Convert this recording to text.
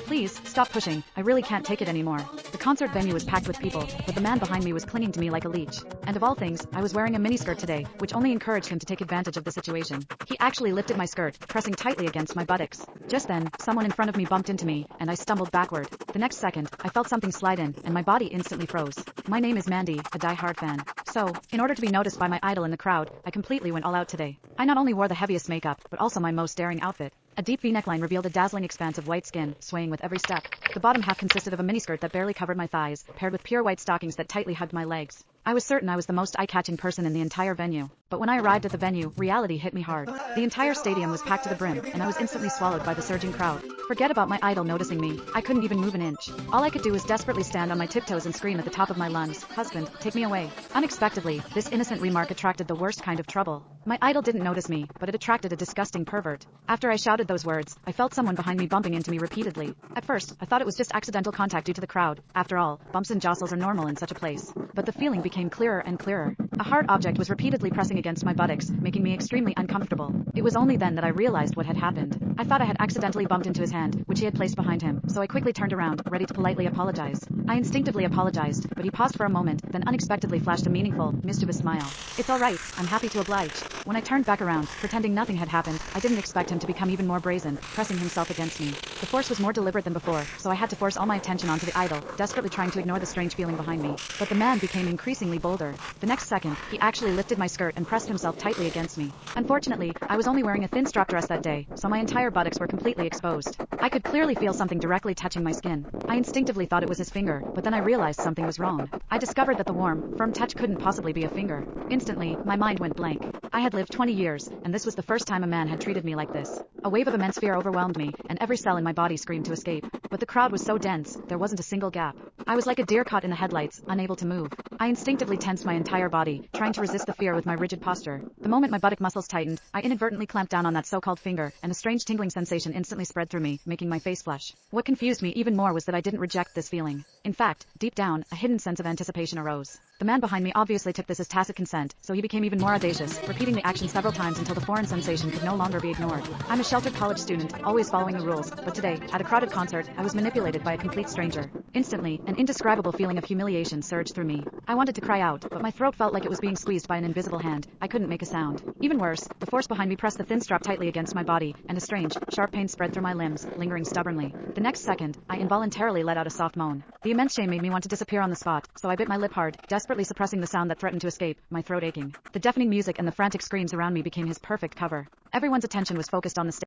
Please, stop pushing, I really can't take it anymore. The concert venue was packed with people, but the man behind me was clinging to me like a leech. And of all things, I was wearing a miniskirt today, which only encouraged him to take advantage of the situation. He actually lifted my skirt, pressing tightly against my buttocks. Just then, someone in front of me bumped into me, and I stumbled backward. The next second, I felt something slide in, and my body instantly froze. My name is Mandy, a die-hard fan. So, in order to be noticed by my idol in the crowd, I completely went all out today. I not only wore the heaviest makeup, but also my most daring outfit. A deep V-neckline revealed a dazzling expanse of white skin, swaying with every step. The bottom half consisted of a miniskirt that barely covered my thighs, paired with pure white stockings that tightly hugged my legs. I was certain I was the most eye-catching person in the entire venue. But when I arrived at the venue, reality hit me hard. The entire stadium was packed to the brim, and I was instantly swallowed by the surging crowd. Forget about my idol noticing me. I couldn't even move an inch. All I could do was desperately stand on my tiptoes and scream at the top of my lungs, "Husband, take me away." Unexpectedly, this innocent remark attracted the worst kind of trouble. My idol didn't notice me, but it attracted a disgusting pervert. After I shouted those words, I felt someone behind me bumping into me repeatedly. At first, I thought it was just accidental contact due to the crowd. After all, bumps and jostles are normal in such a place. But the feeling became clearer and clearer. A hard object was repeatedly pressing against my buttocks, making me extremely uncomfortable. It was only then that I realized what had happened. I thought I had accidentally bumped into his hand, which he had placed behind him, so I quickly turned around, ready to politely apologize. I instinctively apologized, but he paused for a moment, then unexpectedly flashed a meaningful, mischievous smile. "It's all right, I'm happy to oblige." When I turned back around, pretending nothing had happened, I didn't expect him to become even more brazen, pressing himself against me. The force was more deliberate than before, so I had to force all my attention onto the idol, desperately trying to ignore the strange feeling behind me. But the man became increasingly bolder. The next second, he actually lifted my skirt and pressed himself tightly against me. Unfortunately, I was only wearing a thin strap dress that day, so my entire buttocks were completely exposed. I could clearly feel something directly touching my skin. I instinctively thought it was his finger, but then I realized something was wrong. I discovered that the warm, firm touch couldn't possibly be a finger. Instantly, my mind went blank. I had lived 20 years, and this was the first time a man had treated me like this. A wave of immense fear overwhelmed me, and every cell in my body screamed to escape. But the crowd was so dense, there wasn't a single gap. I was like a deer caught in the headlights, unable to move. I instinctively tensed my entire body, trying to resist the fear with my rigid posture. The moment my buttock muscles tightened, I inadvertently clamped down on that so-called finger, and a strange tingling sensation instantly spread through me, making my face flush. What confused me even more was that I didn't reject this feeling. In fact, deep down, a hidden sense of anticipation arose. The man behind me obviously took this as tacit consent, so he became even more audacious, repeating the action several times until the foreign sensation could no longer be ignored. I'm a sheltered college student, always following the rules, but today, at a crowded concert, I was manipulated by a complete stranger. Instantly, an indescribable feeling of humiliation surged through me. I wanted to cry out, but my throat felt like it was being squeezed by an invisible hand. I couldn't make a sound. Even worse, the force behind me pressed the thin strap tightly against my body, and a strange, sharp pain spread through my limbs, lingering stubbornly. The next second, I involuntarily let out a soft moan. The immense shame made me want to disappear on the spot, so I bit my lip hard, desperately suppressing the sound that threatened to escape, my throat aching. The deafening music and the frantic screams around me became his perfect cover. Everyone's attention was focused on the stage.